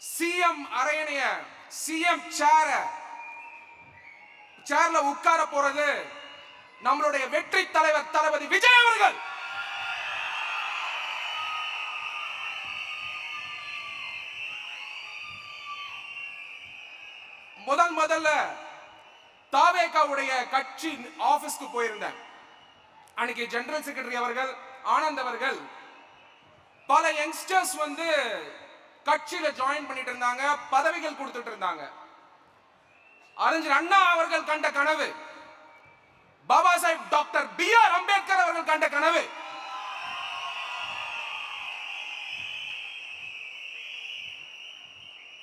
CM அரையணைய CM சேர்ல உட்கார போறது நம்மளுடைய வெற்றி தலைவர் தளபதி விஜய் அவர்கள். முதல்ல தாவேகாவுடைய கட்சி ஆபீஸ்க்கு போயிருந்தேன். அன்னைக்கு ஜெனரல் செக்ரட்டரி அவர்கள் ஆனந்த் அவர்கள் பல யங்ஸ்டர்ஸ் வந்து கட்சியில ஜாயின் பண்ணிட்டு இருந்தாங்க, பதவிகள் கொடுத்துட்டு இருந்தாங்க. அறிஞர் அண்ணா அவர்கள் கண்ட கனவு, பாபா சாஹிப் டாக்டர் பி.ஆர். அம்பேத்கர் அவர்கள் கண்ட கனவு,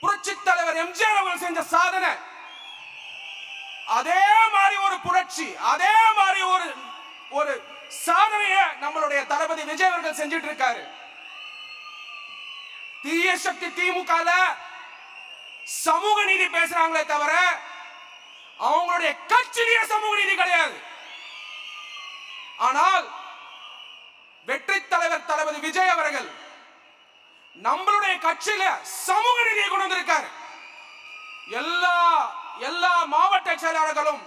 புரட்சி தலைவர் எம்ஜிஆர் அவர்கள் செஞ்ச சாதனை, அதே மாதிரி ஒரு புரட்சி, அதே மாதிரி ஒரு சாதனையை நம்மளுடைய தளபதி விஜய் அவர்கள் செஞ்சிட்டு இருக்காரு. தீய சக்தி திமுக சமூக நீதி பேசுறாங்களே தவிர அவங்களுடைய கட்சியிலேயே சமூக நீதி கிடையாது. ஆனால் வெற்றி தலைவர் தளபதி விஜய் அவர்கள் நம்மளுடைய கட்சியில சமூக நீதியை கொண்டு வந்திருக்காரு. எல்லா மாவட்ட செயலாளர்களும்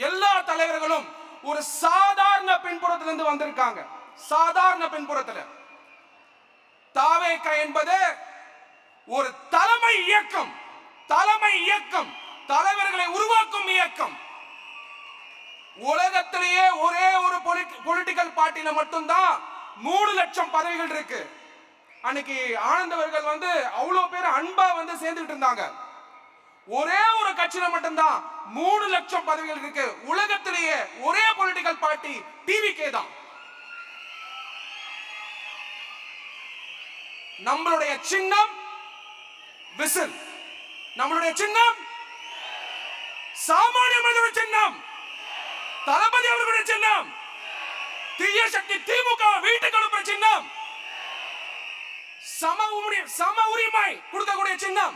எல்லா தலைவர்களும் ஒரு சாதாரண பின்புறத்திலிருந்து வந்திருக்காங்க. சாதாரண பின்புறத்தில் தாவேகா என்பது ஒரு தலைமை இயக்கம், தலைவர்களை உருவாக்கும் இயக்கம். உலகத்திலேயே ஒரே ஒரு பொலிட்டிக்கல் பார்ட்டியில மட்டும்தான் 3 லட்சம் பதவிகள் இருக்கு. அன்னைக்கு ஆனந்த் அவர்கள் வந்து அவ்வளவு பேர் அன்பா வந்து சேர்ந்துட்டு இருந்தாங்க. ஒரே ஒரு கட்சியில மட்டும்தான் 3 லட்சம் பதவிகள் இருக்கு. உலகத்திலேயே ஒரே பொலிட்டிக்கல் பார்ட்டி டிவிகே தான். நம்மளுடைய சின்னம் விசில், நம்மளுடைய சின்னம் சாமானிய மனிதனுடைய சின்னம், தளபதி அவர்களுடைய சின்னம், தீய சக்தி திமுக வீட்டுக்கு அனுப்புற சின்னம், சம உரிமை கொடுக்கக்கூடிய சின்னம்,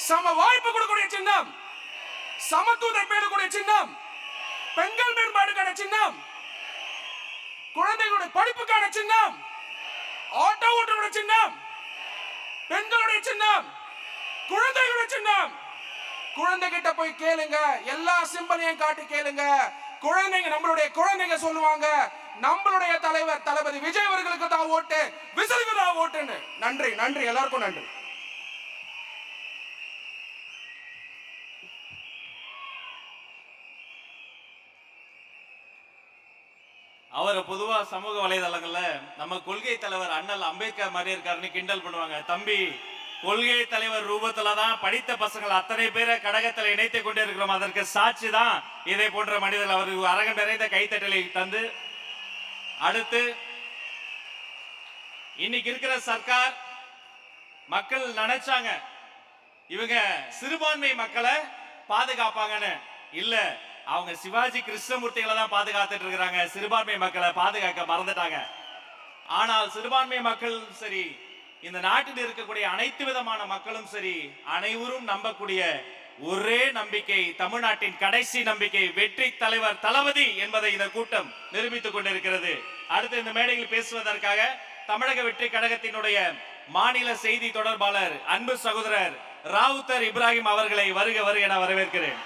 சம வாய்ப்பு கொடுக்கக்கூடிய சின்னம், சமத்துவத்தை பேணக்கூடிய சின்னம், பெண்கள் மேம்பாடுக்கான சின்னம், குழந்தைகளுடைய படிப்புக்கான சின்னம், ஆட்டோ ஓட்டுநருடைய சின்னம், பெண்களுடைய சின்னம், குழந்தைகளுடைய சின்னம். குழந்தைகிட்ட போய் கேளுங்க, எல்லா சிம்பலையும் காட்டி கேளுங்க. குழந்தைங்க, நம்மளுடைய குழந்தைங்க சொல்லுவாங்க, நம்மளுடைய தலைவர் தளபதி விஜய் அவர்களுக்கு தான் ஓட்டு, விசிலுக்கு தான் ஓட்டுன்னு. நன்றி, நன்றி, எல்லாருக்கும் நன்றி. அவர் பொதுவா சமூக வலைதளங்கள்ல நம்ம கொள்கை தலைவர் அண்ணல் அம்பேத்கர் மாதிரி இருக்காருன்னு கிண்டல் பண்ணுவாங்க. தம்பி, கொள்கை தலைவர் ரூபத்துல தான் படித்த பசங்கள் அத்தனை பேரை கடகத்தில் இணைத்துக் கொண்டே இருக்கிறோம். அதற்கு சாட்சி தான் இதை போன்ற மனிதர்கள். அவர் அரங்கம் நிறைந்த கைத்தட்டலை தந்து, அடுத்து இன்னைக்கு இருக்கிற சர்க்கார் மக்கள் நினைச்சாங்க இவங்க சிறுபான்மை மக்களை பாதுகாப்பாங்கன்னு. இல்ல, அவங்க சிவாஜி கிருஷ்ணமூர்த்திகளை தான் பாதுகாத்துட்டு இருக்கிறாங்க. சிறுபான்மை மக்களை பாதுகாக்க மறந்துட்டாங்க. ஆனால் சிறுபான்மை மக்கள் சரி, இந்த நாட்டில் இருக்கக்கூடிய அனைத்து விதமான மக்களும் சரி, அனைவரும் நம்பக்கூடிய ஒரே நம்பிக்கை, தமிழ்நாட்டின் கடைசி நம்பிக்கை வெற்றி தலைவர் தளபதி என்பதை இந்த கூட்டம் நிரூபித்துக் கொண்டிருக்கிறது. அடுத்து இந்த மேடையில் பேசுவதற்காக தமிழக வெற்றி கழகத்தினுடைய மாநில செய்தி தொடர்பாளர் அன்பு சகோதரர் ராவுத்தர் இப்ராஹிம் அவர்களை வருக வருக என வரவேற்கிறேன்.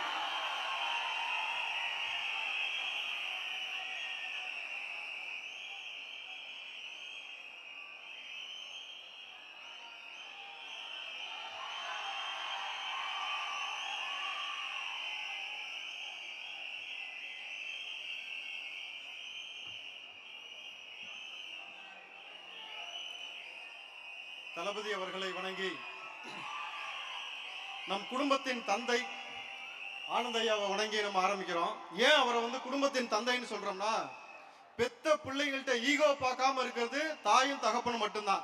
தளபதி அவர்களை வணங்கி, நம் குடும்பத்தின் தந்தை ஆனந்தையாவை வணங்கி நம்ம ஆரம்பிக்கிறோம். ஏன் அவரை வந்து குடும்பத்தின் தந்தைன்னு சொல்றோம்னா, பெத்த பிள்ளைங்கள்ட்ட ஈகோ பார்க்காம இருக்கிறது தாயும் தகப்பனும் மட்டும்தான்.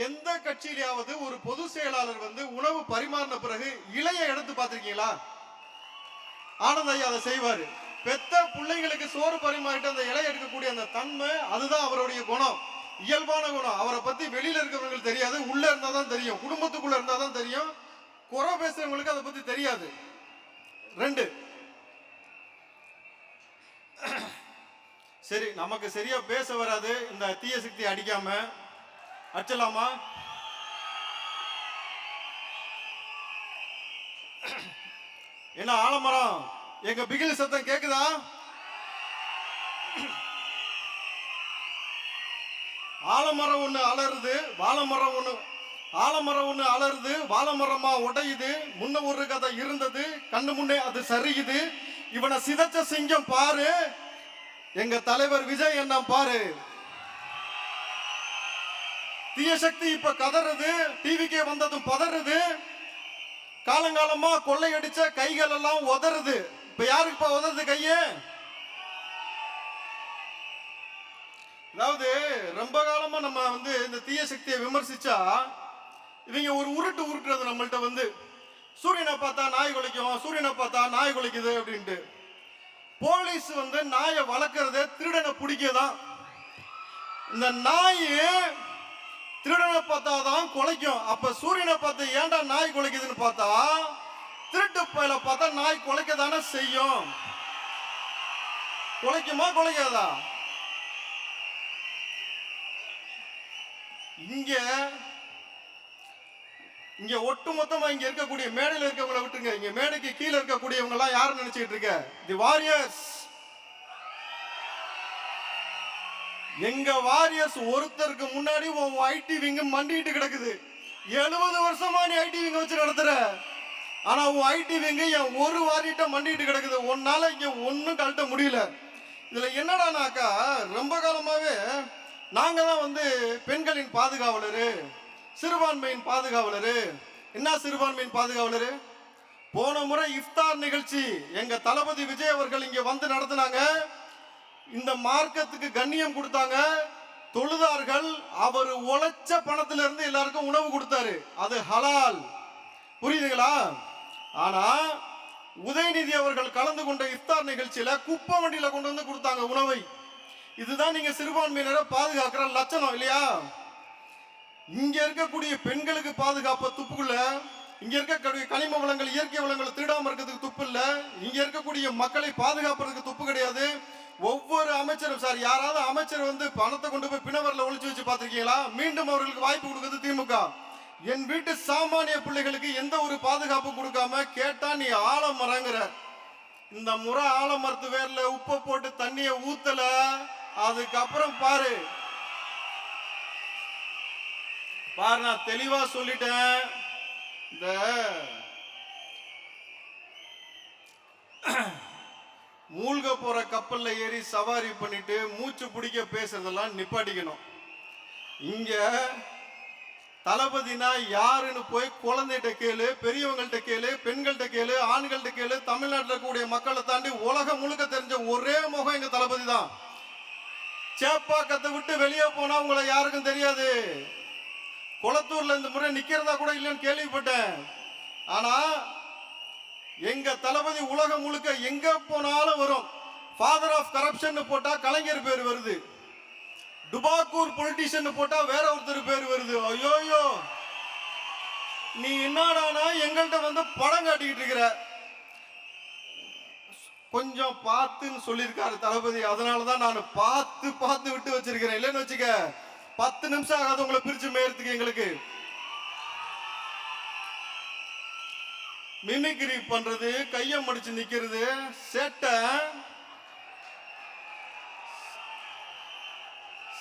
எந்த கட்சியிலாவது ஒரு பொது செயலாளர் வந்து உணவு பரிமாறின பிறகு இலையை எடுத்து பார்த்திருக்கீங்களா? ஆனந்தையா அதை செய்வாரு. பெத்த பிள்ளைங்களுக்கு சோறு பரிமாறிட்டு அந்த இலையை எடுக்கக்கூடிய அந்த தன்மை, அதுதான் அவருடைய குணம், இயல்பான குணம். அவரை பத்தி வெளியில இருக்கிறவங்களுக்கு தெரியாது, உள்ள இருந்தா தான் தெரியும். குடும்பத்துக்குள்ள இருந்தா தான் தெரியும். குறை பேசுறவங்களுக்கு அதை பத்தி தெரியாது. 2, சரி, நமக்கு சரியா பேச வராது, இந்த தீய சக்தி அடிக்காம அடிச்சலாமா? என்ன ஆலமரம் எங்க பிகில் சத்தம் கேக்குதா? ஆலமரம் ஒண்ணு அலறுது, ஆலமரம் ஒண்ணு அலறுது, வாழமரமா உடையுது. முன்ன ஒரு கதை இருந்தது, கண்ணு முன்னே அது சரியுது. இவனை சிதைச்ச சிங்கம் பாரு, எங்க தலைவர் விஜய் என்ன பாரு. தீய சக்தி இப்ப கதறுது, டிவிக்கே வந்ததும் பதறுது. காலங்காலமா கொள்ளையடிச்ச கைகள் எல்லாம் உதறுது. இப்ப யாருக்கு இப்ப உதறுது கையே? அதாவது ரொம்ப காலமா நம்ம இந்த தீய சக்தியை விமர்சிச்சா இவங்க ஒரு உருட்டுறது நம்மள்ட்ட சூரியனை பார்த்தா நாய் குலைக்கும், சூரியனை பார்த்தா நாய் குலைக்குது அப்படின்ட்டு. போலீஸ் நாயை வளர்க்கறதே திருடனை பிடிக்கதான். இந்த நாய் திருடனை பார்த்தாதான் குலைக்கும். அப்ப சூரியனை பார்த்து ஏன்டா நாய் குலைக்குதுன்னு பார்த்தா திருட்டு பயில பார்த்தா நாய் குலைக்க தானே செய்யும். குலைக்குமா குலைக்காதா? இங்க ஒட்டுமொத்தமா இங்க இருக்கக்கூடிய மேடையில் இருக்கவங்களை விட்டுருங்க. இங்க மேடைக்கு கீழே இருக்கக்கூடியவங்க எல்லாம் யாரும் நினைச்சிட்டு இருக்க? தி வாரியர்ஸ். எங்க வாரியர்ஸ் ஒருத்தருக்கு முன்னாடி ஐடி விங்க மண்டிட்டு கிடக்குது. 70 வருஷமா நீ ஐடி விங்க வச்சு நடத்துற. ஆனா உன் ஐடி விங்க என் ஒரு வாரிட்ட மண்டிட்டு கிடக்குது. உன்னால இங்க ஒன்னும் கழட்ட முடியல. இதுல என்னடானாக்கா ரொம்ப காலமாவே நாங்க தான் பெண்களின் பாதுகாவலரு, சிறுபான்மையின் பாதுகாவலரு. என்ன சிறுபான்மையின் பாதுகாவலரு? போன முறை இஃப்தார் நிகழ்ச்சி எங்க தளபதி விஜய் அவர்கள் இங்க நடத்தினாங்க. இந்த மார்க்கத்துக்கு கண்ணியம் கொடுத்தாங்க. தொழுதார்கள். அவர் உழைச்ச பணத்துல இருந்து எல்லாருக்கும் உணவு கொடுத்தாரு. அது ஹலால். புரியுதுங்களா? ஆனா உதயநிதி அவர்கள் கலந்து கொண்ட இஃப்தார் நிகழ்ச்சியில குப்பை வண்டியில கொண்டு கொடுத்தாங்க உணவை. இதுதான் நீங்க சிறுபான்மையினரை பாதுகாக்கிற லட்சணம் இல்லையா? இங்க இருக்கக்கூடிய பெண்களுக்கு பாதுகாப்பு துப்புக்குள்ள, இங்க இருக்கக்கூடிய கனிம வளங்கள் இயற்கை வளங்கள் திருடாம இருக்கிறதுக்கு துப்பு இல்ல. இங்க இருக்கக்கூடிய மக்களை பாதுகாப்புறதுக்கு துப்பு கிடையாது. ஒவ்வொரு அமைச்சரும் சார், யாராவது அமைச்சர் பணத்தை கொண்டு போய் பிணவரில் ஒளிச்சு வச்சு பார்த்திருக்கீங்களா? மீண்டும் அவர்களுக்கு வாய்ப்பு கொடுக்குது திமுக. என் வீட்டு சாமானிய பிள்ளைகளுக்கு எந்த ஒரு பாதுகாப்பு கொடுக்காம கேட்டா நீ ஆலமரங்கிற. இந்த முறை ஆலமரத்து வேர்ல உப்பை போட்டு தண்ணிய ஊத்தல. அதுக்கப்புறம் பாரு நான் தெளிவா சொல்லிட்டேன். இந்த மூழ்க போற கப்பல்ல ஏறி சவாரி பண்ணிட்டு மூச்சு பிடிக்க பேசுறதெல்லாம் நிப்பாட்டிக்கணும். இங்க தளபதினா யாருன்னு போய் குழந்தைகிட்ட கேளு, பெரியவங்கள்ட்ட கேளு, பெண்கள்கிட்ட கேளு, ஆண்கள்ட்ட கேளு. தமிழ்நாட்டில் இருக்கக்கூடிய மக்களை தாண்டி உலகம் முழுக்க தெரிஞ்ச ஒரே முகம் எங்க தளபதி தான். சேப்பாக்கத்தை விட்டு வெளியே போனா உங்களை யாருக்கும் தெரியாது. குளத்தூர்ல இந்த முறை நிக்கிறதா கூட இல்லைன்னு கேள்விப்பட்டேன். ஆனா எங்க தளபதி உலகம் முழுக்க எங்க போனாலும் வரும். ஃபாதர் ஆஃப் கரப்ஷன் போட்டா கலைஞர் பேர் வருது. டுபாக்கூர் பொலிட்டிஷியன் போட்டா வேற ஒருத்தர் பேர் வருது. ஐயோயோ, நீ என்னடானா எங்கள்கிட்ட படம் காட்டிக்கிட்டு இருக்கிற. கொஞ்சம் பார்த்துன்னு சொல்லியிருக்காரு தளபதி. அதனாலதான் நான் பார்த்து விட்டு வச்சிருக்கிறேன். இல்லைன்னு வச்சுக்க 10 நிமிஷம் ஆகாது உங்களை பிரிச்சு மேயறதுக்கு. எங்களுக்கு மிமிக்ரி பண்றது, கையை மடிச்சு நிக்கிறது, சேட்டை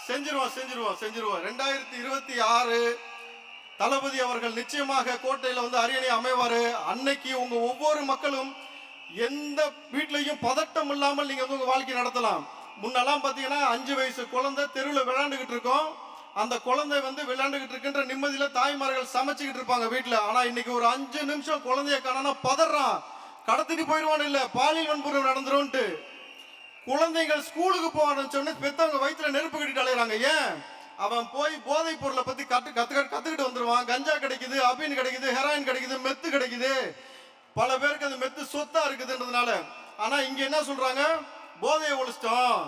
செஞ்சிருவோம். 2026 தளபதி அவர்கள் நிச்சயமாக கோட்டையில அரியணை அமைவாரு. அன்னைக்கு உங்க ஒவ்வொரு மக்களும் எந்த வீட்லயும் பதட்டம் இல்லாமல் நீங்க உங்க வாழ்க்கை நடத்தலாம். முன்னெல்லாம் பாத்தீங்கன்னா 5 வயசு குழந்தை தெருவில் விளையாண்டுகிட்டு இருக்கோம். அந்த குழந்தை விளையாண்டுகிட்டு இருக்கின்ற நிம்மதியில தாய்மார்கள் சமைச்சுக்கிட்டு இருப்பாங்க வீட்டுல. ஆனா இன்னைக்கு ஒரு 5 நிமிஷம் குழந்தைய காணா பதறான். கடத்திட்டு போயிடுவான், இல்ல பாலியல் வன்புணர்வு நடந்துரும்ட்டு. குழந்தைகள் ஸ்கூலுக்கு போவான்னு பெத்தவங்க வயிற்றுல நெருப்பு கட்டிட்டு அலையிறாங்க. ஏன்? அவன் போய் போதைப் பொருளை பத்தி கத்துக்கிட்டு வந்துருவான். கஞ்சா கிடைக்குது, அபின் கிடைக்குது, ஹெராயின் கிடைக்குது, மெத்து கிடைக்குது. பல பேருக்கு அது மெத்து சொத்தா இருக்குதுன்றதுனால. ஆனா இங்க என்ன சொல்றாங்க? போதையை ஒழிச்சிட்டோம்,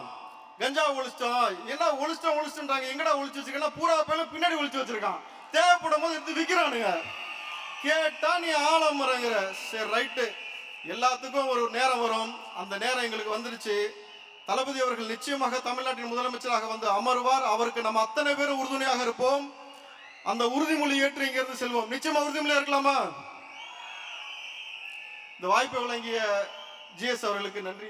கஞ்சா ஒழிச்சிட்டோம். என்ன ஒழிச்சிட்டோன்றாங்க. எங்கடா ஒழிச்சு வச்சிருக்கா? பூரா பேரும் பின்னாடி ஒழிச்சு வச்சிருக்கான். தேவைப்படும் போது எடுத்து விற்கிறானுங்க. கேட்டா நீ ஆலமரங்கிற. சரி, ரைட்டு. எல்லாத்துக்கும் ஒரு நேரம் வரும். அந்த நேரம் எங்களுக்கு வந்துருச்சு. தளபதி அவர்கள் நிச்சயமாக தமிழ்நாட்டின் முதலமைச்சராக அமருவார். அவருக்கு நம்ம அத்தனை பேரும் உறுதுணையாக இருப்போம். அந்த உறுதிமொழி ஏற்று இங்கிருந்து செல்வோம். நிச்சயமா உறுதிமொழியா இருக்கலாமா? இந்த வாய்ப்பை வழங்கிய ஜிஎஸ் அவர்களுக்கு நன்றி.